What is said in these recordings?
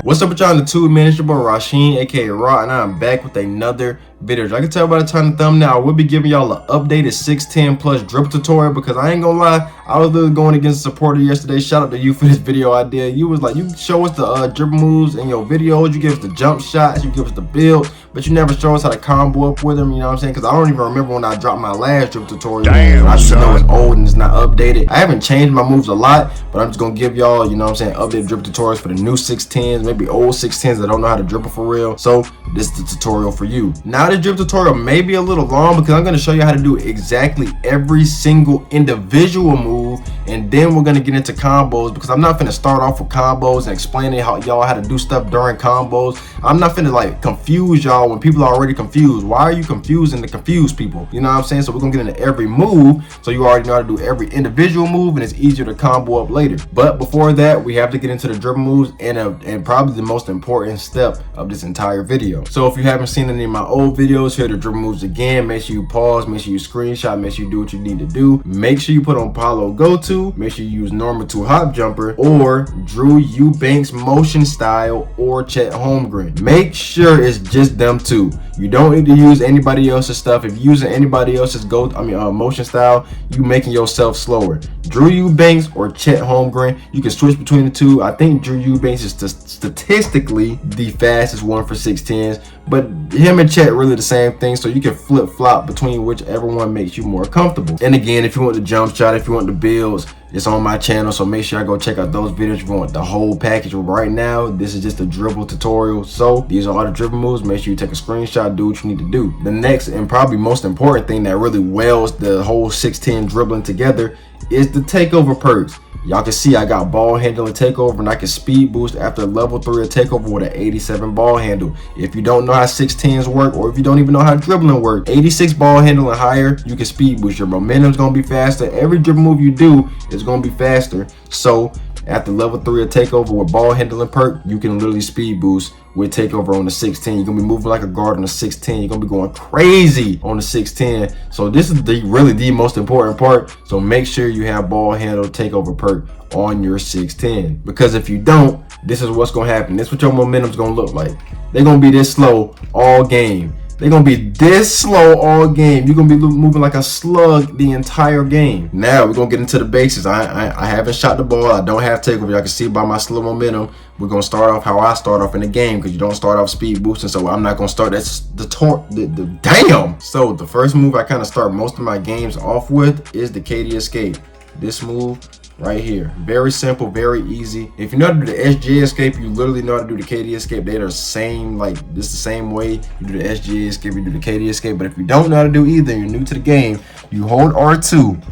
What's up with y'all in the 2 minutes? Your boy Rasheen, aka Raw, and I'm back with another video. As I can tell by the title and thumbnail, I will be giving y'all an updated 610 plus dribble tutorial because I ain't gonna lie, I was literally going against a supporter yesterday. Shout out to you for this video idea. You was like, you show us the dribble moves in your videos, you give us the jump shots, you give us the build, but you never show us how to combo up with them, you know what I'm saying? Because I don't even remember when I dropped my last dribble tutorial. Damn, I just know it's old and it's not updated. I haven't changed my moves a lot, but I'm just gonna give y'all, you know what I'm saying, updated dribble tutorials for the new 610s, maybe old 610s that don't know how to dribble for real. So this is the tutorial for you. Now the dribble tutorial may be a little long because I'm gonna show you how to do exactly every single individual move, and then we're gonna get into combos because I'm not finna start off with combos and explaining how y'all how to do stuff during combos. I'm not finna like confuse y'all when people are already confused. Why are you confusing the confused people? You know what I'm saying? So we're gonna get into every move so you already know how to do every individual move, and it's easier to combo up later. But before that, we have to get into the dribble moves and probably the most important step of this entire video. So if you haven't seen any of my old videos, here are the dribble moves again. Make sure you pause, make sure you screenshot, make sure you do what you need to do. Make sure you put on Paolo go-to, make sure you use normal 2 hop jumper or Drew Eubanks motion style or Chet Holmgren. Make sure it's just them two. You don't need to use anybody else's stuff. If you're using anybody else's motion style, you making yourself slower. Drew Eubanks or Chet Holmgren, you can switch between the two. I think Drew Eubanks is statistically the fastest one for 610s, but him and Chet really the same thing, so you can flip-flop between whichever one makes you more comfortable. And again, if you want the jump shot, if you want the builds, it's on my channel, so make sure I go check out those videos if you want the whole package. Right now, this is just a dribble tutorial, so these are all the dribble moves. Make sure you take a screenshot, do what you need to do. The next and probably most important thing that really welds the whole 610 dribbling together is the takeover perks. Y'all can see I got ball handling takeover, and I can speed boost after level 3 of takeover with an 87 ball handle. If you don't know how 610s work, or if you don't even know how dribbling works, 86 ball handle and higher, you can speed boost. Your momentum's gonna be faster. Every dribble move you do is gonna be faster. So after level 3 of takeover with ball handling perk, you can literally speed boost with takeover on the 610. You're gonna be moving like a guard on the 610. You're gonna be going crazy on the 610. So this is really the most important part. So make sure you have ball handle takeover perk on your 610, because if you don't, this is what's gonna happen. This is what your momentum's gonna look like. They're gonna be this slow all game. They're gonna be this slow all game. You're gonna be moving like a slug the entire game. Now we're gonna get into the basics. I haven't shot the ball. I don't have takeover. Y'all can see by my slow momentum. We're gonna start off how I start off in the game, because you don't start off speed boosting. So I'm not gonna start. That's the damn. So the first move I kind of start most of my games off with is the KD escape. This move right here, very simple, very easy. If you know how to do the SG escape, you literally know how to do the KD escape. They're the same, like this the same way you do the SG escape, you do the KD escape. But if you don't know how to do either, you're new to the game, you hold R2,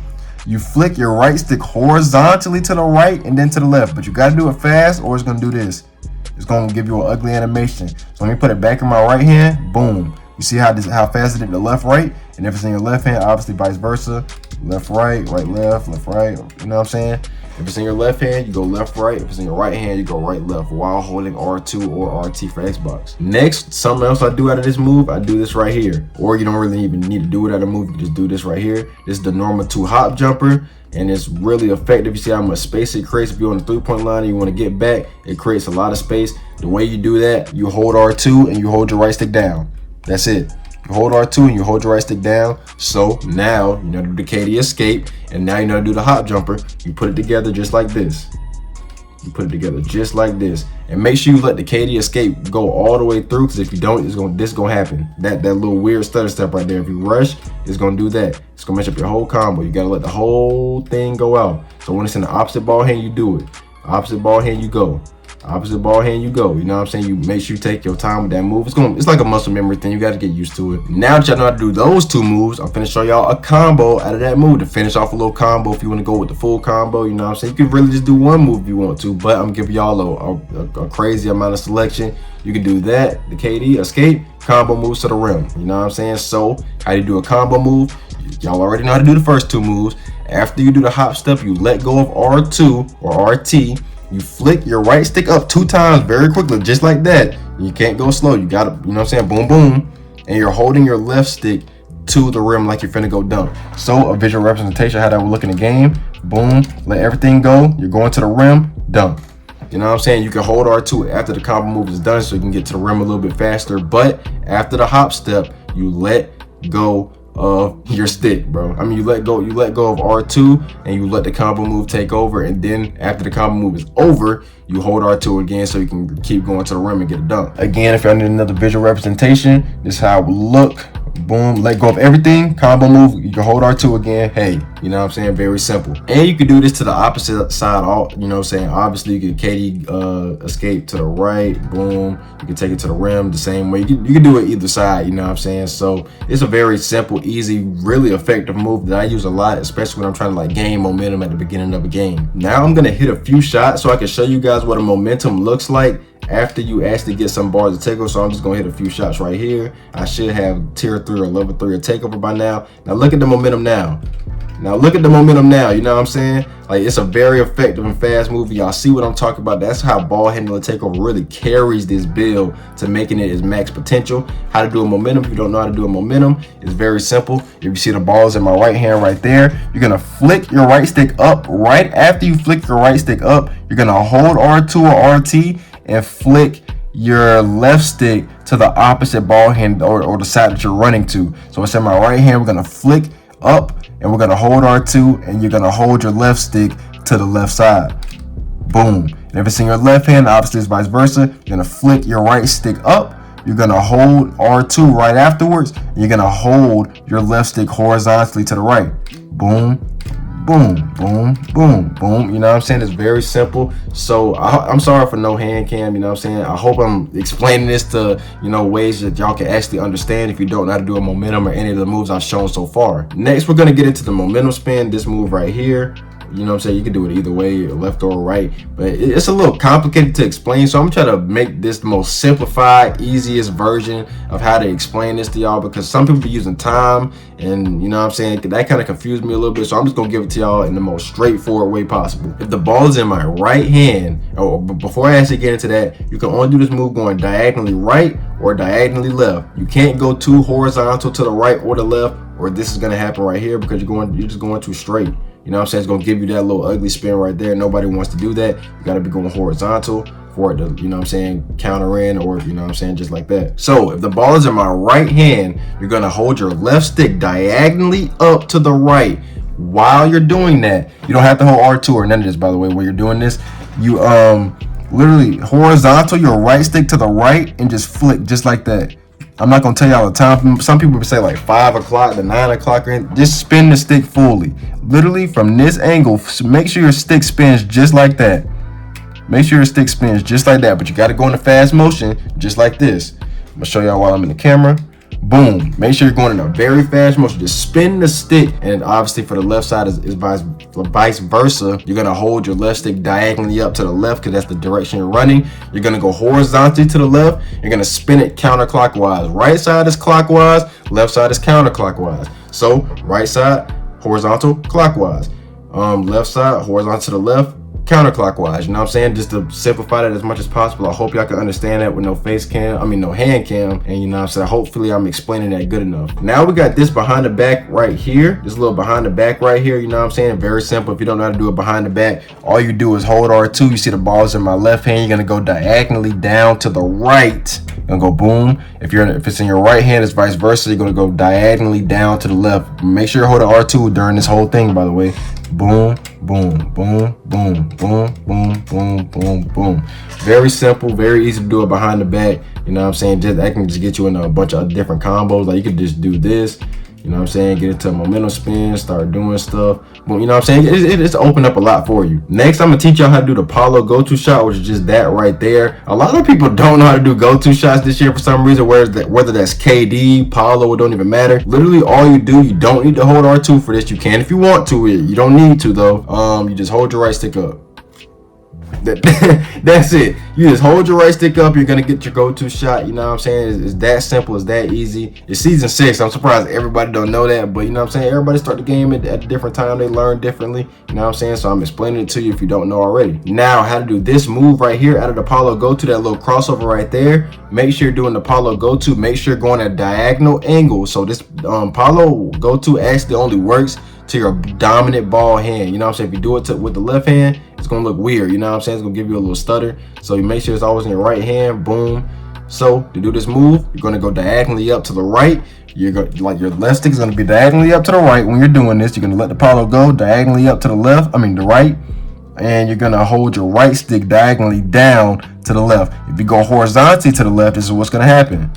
you flick your right stick horizontally to the right and then to the left, but you got to do it fast or it's going to do this. It's going to give you an ugly animation. So let me put it back in my right hand. Boom. You see how fast it did the left right, and if it's in your left hand, obviously vice versa. Left right, right left, left right. You know what I'm saying? If it's in your left hand, you go left right. If it's in your right hand, you go right left while holding R2 or RT for Xbox. Next, something else I do out of this move, I do this right here. Or you don't really even need to do it out of the move. You can just do this right here. This is the normal 2 hop jumper, and it's really effective. You see how much space it creates. If you're on the 3-point line and you want to get back, it creates a lot of space. The way you do that, you hold R2 and you hold your right stick down. That's it. You hold R2 and you hold your right stick down. So now you know to do the KD escape, and now you know to do the hop jumper. You put it together just like this. You put it together just like this, and make sure you let the KD escape go all the way through, because if you don't, this gonna happen. That little weird stutter step right there. If you rush, it's gonna do that. It's gonna mess up your whole combo. You gotta let the whole thing go out. So when it's in the opposite ball hand, you do it. Opposite ball hand, you go. Opposite ball hand, you go. You know what I'm saying? You make sure you take your time with that move. It's like a muscle memory thing. You got to get used to it. Now that y'all know how to do those 2 moves, I'm finna show y'all a combo out of that move to finish off a little combo. If you want to go with the full combo, you know what I'm saying? You can really just do one move if you want to, but I'm giving y'all a crazy amount of selection. You can do that, the KD escape, combo moves to the rim. You know what I'm saying? So how do you do a combo move? Y'all already know how to do the first 2 moves. After you do the hop step, you let go of R2 or RT. You flick your right stick up 2 times very quickly, just like that. You can't go slow. You gotta, you know what I'm saying? Boom, boom. And you're holding your left stick to the rim like you're finna go dunk. So a visual representation of how that would look in the game. Boom, let everything go. You're going to the rim, dunk. You know what I'm saying? You can hold R2 after the combo move is done so you can get to the rim a little bit faster. But after the hop step, you let go of your stick, bro. I mean, you let go of R2 and you let the combo move take over, and then after the combo move is over, you hold R2 again so you can keep going to the rim and get it done. Again, if you need another visual representation, this is how it will look. Boom, let go of everything, combo move, you can hold R2 again. Hey, you know what I'm saying? Very simple. And you can do this to the opposite side, you know what I'm saying? Obviously, you can KD escape to the right, boom. You can take it to the rim the same way. You can do it either side, you know what I'm saying? So it's a very simple, easy, really effective move that I use a lot, especially when I'm trying to like gain momentum at the beginning of a game. Now I'm gonna hit a few shots so I can show you guys what a momentum looks like after you actually get some bars to takeover. So I'm just gonna hit a few shots right here. I should have tier 3 or level 3 or takeover by now. Now look at the momentum now. Now look at the momentum now, you know what I'm saying? Like, it's a very effective and fast move. Y'all see what I'm talking about? That's how ball handler takeover really carries this build to making it its max potential. How to do a momentum, if you don't know how to do a momentum, it's very simple. If you see the balls in my right hand right there, you're gonna flick your right stick up. Right after you flick your right stick up, you're gonna hold R2 or RT and flick your left stick to the opposite ball hand or the side that you're running to. So it's in my right hand, we're gonna flick up and we're gonna hold R2 and you're gonna hold your left stick to the left side. Boom. And if it's in your left hand, obviously it's vice versa. You're gonna flick your right stick up, you're gonna hold R2 right afterwards, and you're gonna hold your left stick horizontally to the right. Boom, boom, boom, boom, boom. You know what I'm saying? It's very simple. So I'm sorry for no hand cam, you know what I'm saying? I hope I'm explaining this to, you know, ways that y'all can actually understand if you don't know how to do a momentum or any of the moves I've shown so far. Next, we're gonna get into the momentum spin, this move right here. You know what I'm saying? You can do it either way, left or right, but it's a little complicated to explain. So I'm trying to make this the most simplified, easiest version of how to explain this to y'all, because some people be using time and, you know what I'm saying, that kind of confused me a little bit. So I'm just gonna give it to y'all in the most straightforward way possible. If the ball is in my right hand, or before I actually get into that, you can only do this move going diagonally right or diagonally left. You can't go too horizontal to the right or the left, or this is gonna happen right here because you're just going too straight. You know what I'm saying? It's gonna give you that little ugly spin right there. Nobody wants to do that. You gotta be going horizontal for it to, you know what I'm saying, counter in, or, you know what I'm saying, just like that. So if the ball is in my right hand, you're gonna hold your left stick diagonally up to the right. While you're doing that, you don't have to hold R2 or none of this, by the way. When you're doing this, you literally horizontal your right stick to the right and just flick just like that. I'm not gonna tell y'all the time. Some people say like 5 o'clock to 9 o'clock. Just spin the stick fully. Literally from this angle, make sure your stick spins just like that. Make sure your stick spins just like that, but you gotta go in a fast motion just like this. I'm gonna show y'all while I'm in the camera. Boom. Make sure you're going in a very fast motion. Just spin the stick, and obviously for the left side is vice versa. You're gonna hold your left stick diagonally up to the left because that's the direction you're running. You're gonna go horizontally to the left. You're gonna spin it counterclockwise. Right side is clockwise, left side is counterclockwise. So right side horizontal clockwise, left side horizontal to the left, counterclockwise. You know what I'm saying? Just to simplify that as much as possible. I hope y'all can understand that with no hand cam, and, you know what I'm saying, hopefully I'm explaining that good enough. Now we got this behind the back right here, this little behind the back right here. You know what I'm saying? Very simple. If you don't know how to do it behind the back, all you do is hold R2. You see the balls in my left hand, you're gonna go diagonally down to the right. You're gonna go boom. If it's in your right hand, it's vice versa. You're gonna go diagonally down to the left. Make sure you're holding R2 during this whole thing, by the way. Boom, boom, boom, boom, boom, boom, boom, boom, boom. Very simple, very easy to do it behind the back. You know what I'm saying? That can just get you in a bunch of different combos. Like, you could just do this. You know what I'm saying? Get into a momentum spin, start doing stuff. But, you know what I'm saying? It's opened up a lot for you. Next, I'm going to teach y'all how to do the Paolo go-to shot, which is just that right there. A lot of people don't know how to do go-to shots this year for some reason, whether that's KD, Paolo, it don't even matter. Literally, all you do, you don't need to hold R2 for this. You can if you want to. You don't need to, though. You just hold your right stick up. That's it. You just hold your right stick up, you're gonna get your go-to shot. You know what I'm saying? It's that simple, it's that easy. It's season 6. I'm surprised everybody don't know that, but you know what I'm saying, everybody start the game at a different time. They learn differently, you know what I'm saying? So I'm explaining it to you if you don't know already. Now, how to do this move right here out of the Paolo go-to, that little crossover right there. Make sure you're doing the Paolo go-to. Make sure you're going at diagonal angle. So this Paolo go-to actually only works to your dominant ball hand. You know what I'm saying? If you do it with the left hand, it's gonna look weird. You know what I'm saying? It's gonna give you a little stutter. So you make sure it's always in your right hand. Boom. So to do this move, you're gonna go diagonally up to the right. You're going like your left stick is gonna be diagonally up to the right. When you're doing this, you're gonna let the Paolo go diagonally up to the left. The right. And you're gonna hold your right stick diagonally down to the left. If you go horizontally to the left, this is what's gonna happen.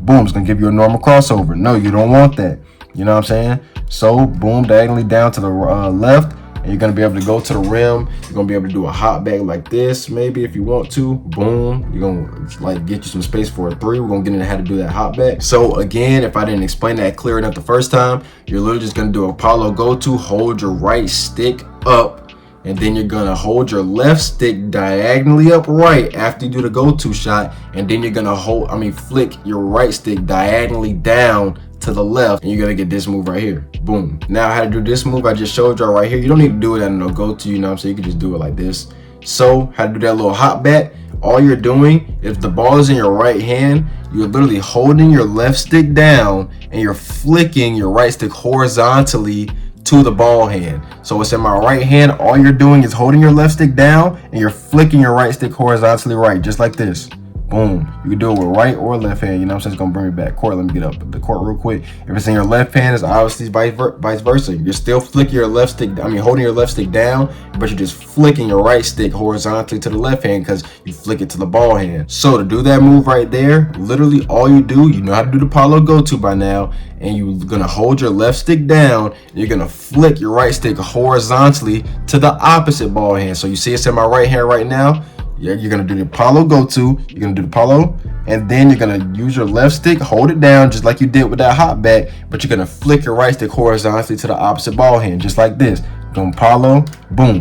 Boom, it's gonna give you a normal crossover. No, you don't want that. You know what I'm saying? So boom, diagonally down to the left, and you're gonna be able to go to the rim. You're gonna be able to do a hop back like this, maybe if you want to. Boom, you're gonna like get you some space for a three. We're gonna get into how to do that hop back. So again, if I didn't explain that clear enough the first time, you're literally just gonna do a Paolo go to, hold your right stick up, and then you're gonna hold your left stick diagonally upright after you do the go-to shot, and then you're gonna flick your right stick diagonally down to the left, and you're gonna get this move right here. Boom. Now how to do this move I just showed y'all right here. You don't need to do it at no go-to, you know what I'm saying? You can just do it like this. So how to do that little hop back? All you're doing, if the ball is in your right hand, you're literally holding your left stick down and you're flicking your right stick horizontally to the ball hand. So it's in my right hand. All you're doing is holding your left stick down and you're flicking your right stick horizontally right, just like this. Boom. You can do it with right or left hand. You know what I'm saying? It's gonna bring me back. Court, let me get up the court real quick. If it's in your left hand, it's obviously vice versa. You're still flicking your left stick, holding your left stick down, but you're just flicking your right stick horizontally to the left hand because you flick it to the ball hand. So to do that move right there, literally all you do, you know how to do the Paolo go-to by now, and you're gonna hold your left stick down, and you're gonna flick your right stick horizontally to the opposite ball hand. So you see it's in my right hand right now. Yeah, you're gonna do the Paolo go-to, you're gonna do the Paolo, and then you're gonna use your left stick, hold it down just like you did with that hop back, but you're gonna flick your right stick horizontally to the opposite ball hand, just like this. Going Paolo, boom.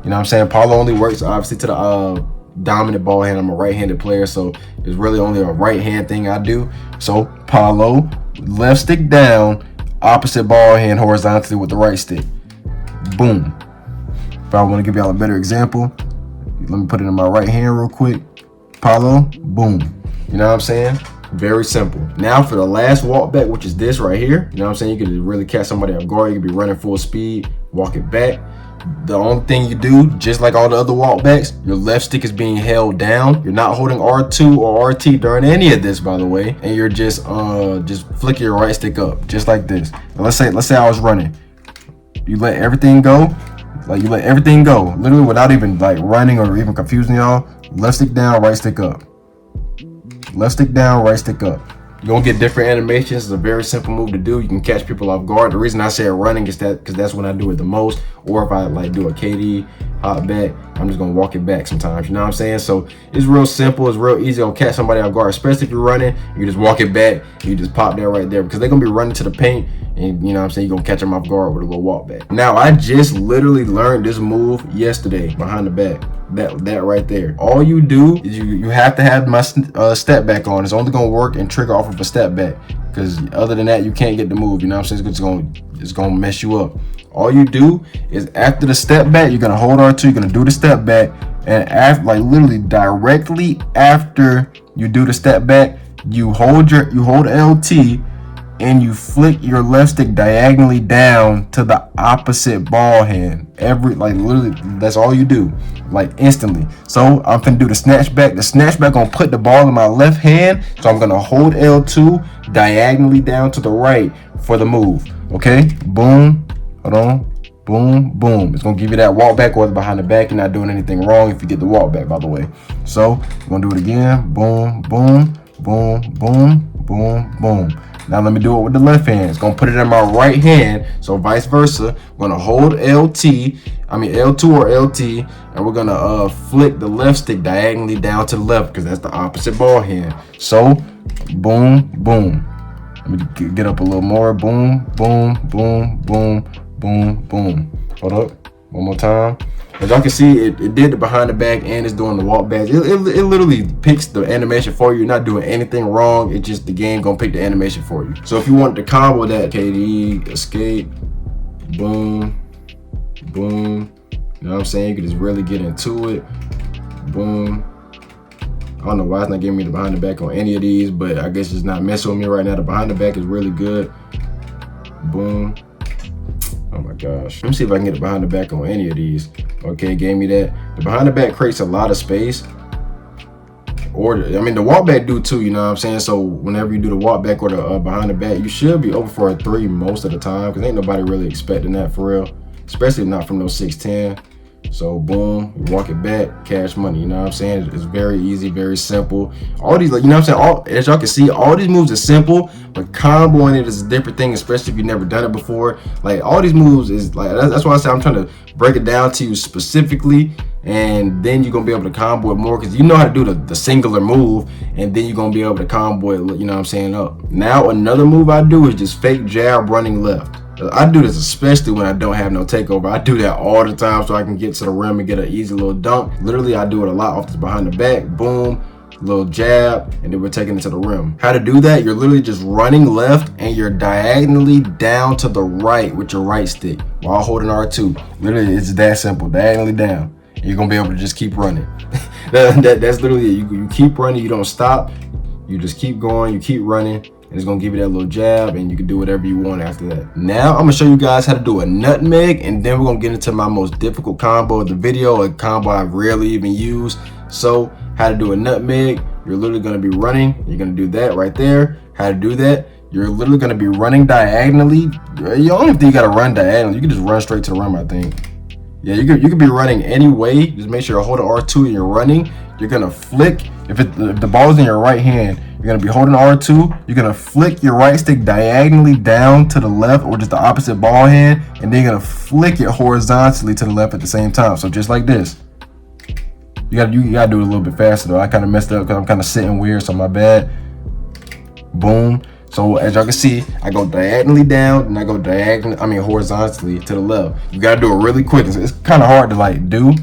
You know what I'm saying? Paolo only works obviously to the dominant ball hand. I'm a right-handed player, so it's really only a right hand thing I do. So Paolo, left stick down, opposite ball hand horizontally with the right stick. Boom. If I want to give y'all a better example, let me put it in my right hand real quick. Paolo, boom. You know what I'm saying? Very simple. Now for the last walk back, which is this right here. You know what I'm saying? You can really catch somebody off guard. You can be running full speed, walk it back. The only thing you do, just like all the other walk backs, your left stick is being held down. You're not holding R2 or RT during any of this, by the way. And you're just flicking your right stick up, just like this. Now let's say I was running. You let everything go. Like you let everything go, literally without even like running or even confusing y'all. Left stick down, right stick up. Left stick down, right stick up. You're gonna get different animations. It's a very simple move to do. You can catch people off guard. The reason I say running is that because that's when I do it the most. Or if I like do a KD hop back, I'm just gonna walk it back sometimes. You know what I'm saying? So it's real simple. It's real easy to catch somebody off guard, especially if you're running. You just walk it back. You just pop that right there because they're gonna be running to the paint. And you know what I'm saying, you're gonna catch them off guard with a little walk back. Now I just literally learned this move yesterday behind the back. That right there. All you do is you have to have my step back on. It's only gonna work and trigger off of a step back. Because other than that, you can't get the move. You know what I'm saying? It's gonna mess you up. All you do is after the step back, you're gonna hold R2, you're gonna do the step back, and after like literally directly after you do the step back, you hold LT and you flick your left stick diagonally down to the opposite ball hand. Literally, that's all you do, like instantly. So I'm finna do the snatch back. The snatch back gonna put the ball in my left hand. So I'm gonna hold L2 diagonally down to the right for the move. Okay, boom, hold on, boom, boom. It's gonna give you that walk back or behind the back. You're not doing anything wrong if you get the walk back, by the way. So I'm gonna do it again, boom, boom, boom, boom, boom, boom. Now let me do it with the left hand. It's gonna put it in my right hand, so vice versa. I'm gonna hold L2 or LT, and we're gonna flick the left stick diagonally down to the left because that's the opposite ball hand. So, boom, boom. Let me get up a little more. Boom, boom, boom, boom, boom, boom. Hold up, one more time. As y'all can see, it did the behind the back and it's doing the walk back. It literally picks the animation for you. You're not doing anything wrong. It's just the game gonna pick the animation for you. So if you want to combo that, KD, escape, boom, boom. You know what I'm saying? You can just really get into it. Boom. I don't know why it's not giving me the behind the back on any of these, but I guess it's not messing with me right now. The behind the back is really good. Boom. Oh my gosh. Let me see if I can get it behind the back on any of these. Okay, gave me that. The behind the back creates a lot of space. Or, I mean, the walk back do too, you know what I'm saying? So whenever you do the walk back or the behind the back, you should be open for a 3 most of the time, because ain't nobody really expecting that for real, especially not from those 6'10". So boom, you walk it back, cash money, you know what I'm saying? It's very easy, very simple. All these, like, you know what I'm saying? As y'all can see, all these moves are simple, but comboing it is a different thing, especially if you've never done it before. Like, all these moves is like, that's why I say I'm trying to break it down to you specifically, and then you're gonna be able to combo it more, because you know how to do the singular move, and then you're gonna be able to combo it, you know what I'm saying, up. Now another move I do is just fake jab running left. I do this especially when I don't have no takeover. I do that all the time so I can get to the rim and get an easy little dunk. Literally, I do it a lot off the behind the back. Boom, little jab, and then we're taking it to the rim. How to do that? You're literally just running left and you're diagonally down to the right with your right stick while holding R2. Literally, it's that simple, diagonally down. And you're gonna be able to just keep running. That's literally it. You keep running, you don't stop. You just keep going, you keep running. And it's gonna give you that little jab, and you can do whatever you want after that. Now I'm gonna show you guys how to do a nutmeg, and then we're gonna get into my most difficult combo of the video, a combo I rarely even use. So how to do a nutmeg, you're literally gonna be running, you're gonna do that right there. How to do that, you're literally gonna be running diagonally. You don't even think you gotta run diagonally, you can just run straight to the rim, I think. Yeah, you could be running any way. Just make sure you're holding R2 and you're running. You're gonna flick, if the ball's in your right hand, you're gonna be holding R2. You're gonna flick your right stick diagonally down to the left, or just the opposite ball hand, and then you're gonna flick it horizontally to the left at the same time. So just like this. You gotta do it a little bit faster though. I kind of messed up because I'm kind of sitting weird, so my bad. Boom. So as y'all can see, I go diagonally down and I go horizontally to the left. You gotta do it really quick. It's kind of hard to like do.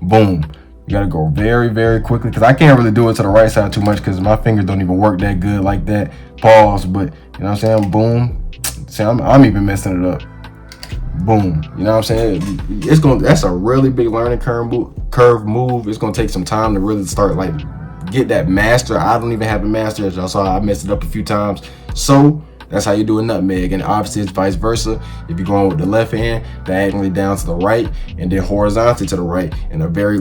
Boom. You gotta go very, very quickly, because I can't really do it to the right side too much because my fingers don't even work that good like that. Pause, but you know what I'm saying? Boom. See, I'm even messing it up. Boom. You know what I'm saying? That's a really big learning curve move. It's gonna take some time to really start like get that master. I don't even have a master, as y'all saw. I messed it up a few times. So that's how you do a nutmeg, and obviously it's vice versa. If you're going with the left hand, diagonally down to the right, and then horizontally to the right, in a very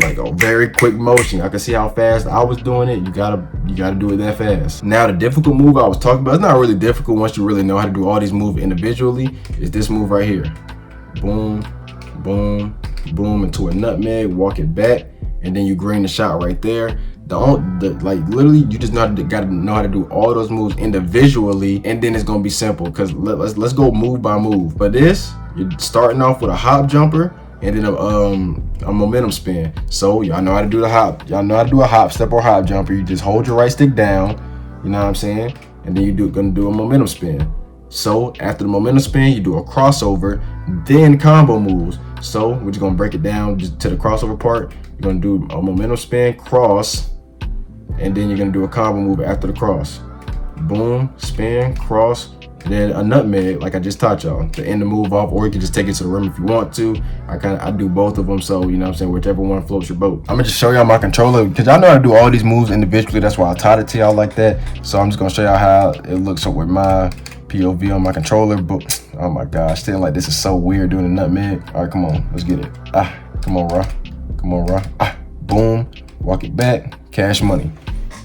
quick motion. I can see how fast I was doing it. You gotta do it that fast. Now the difficult move I was talking about, it's not really difficult once you really know how to do all these moves individually. It's this move right here. Boom, boom, boom, into a nutmeg. Walk it back, and then you green the shot right there. Like literally, you just gotta know how to do all those moves individually, and then it's gonna be simple. Because let's go move by move. But this, you're starting off with a hop jumper and then a momentum spin. So y'all know how to do the hop. Y'all know how to do a hop step or hop jumper. You just hold your right stick down. You know what I'm saying? And then gonna do a momentum spin. So after the momentum spin, you do a crossover, then combo moves. So we're just gonna break it down just to the crossover part. You're gonna do a momentum spin, cross, and then you're gonna do a combo move after the cross. Boom, spin, cross, and then a nutmeg, like I just taught y'all, to end the move off, or you can just take it to the rim if you want to. I do both of them, so you know what I'm saying, whichever one floats your boat. I'm gonna just show y'all my controller, because y'all know how to do all these moves individually. That's why I taught it to y'all like that. So I'm just gonna show y'all how it looks with my POV on my controller. But oh my gosh, still like this is so weird doing a nutmeg. All right, come on, let's get it. Come on, Ra. Come on, Ra. Boom, walk it back, cash money.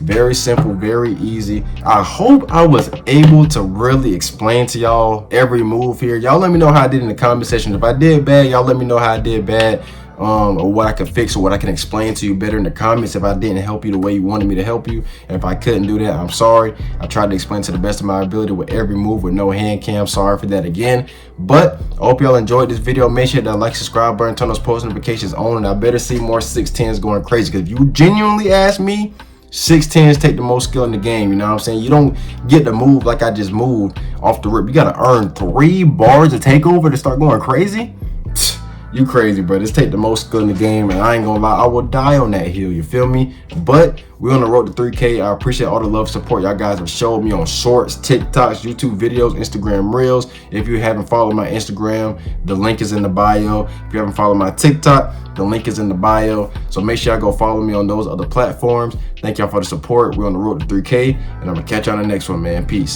Very simple, very easy. I hope I was able to really explain to y'all every move here. Y'all let me know how I did in the comment section. If I did bad, y'all let me know how I did bad, or what I can fix, or what I can explain to you better in the comments if I didn't help you the way you wanted me to help you. And if I couldn't do that, I'm sorry. I tried to explain to the best of my ability with every move with no hand cam. Sorry for that again. But I hope y'all enjoyed this video. Make sure that like, subscribe button, turn those post notifications on, and I better see more 6'10s going crazy. Because if you genuinely ask me, 6'10s take the most skill in the game. You know what I'm saying? You don't get to move like I just moved off the rip. You gotta earn 3 bars of takeover to start going crazy. You crazy, bro. This take the most skill in the game, and I ain't gonna lie, I will die on that hill. You feel me? But we're on the road to 3K. I appreciate all the love, support y'all guys have showed me on shorts, TikToks, YouTube videos, Instagram reels. If you haven't followed my Instagram, the link is in the bio. If you haven't followed my TikTok, the link is in the bio. So make sure y'all go follow me on those other platforms. Thank y'all for the support. We're on the road to 3K, and I'm gonna catch you on the next one, man. Peace.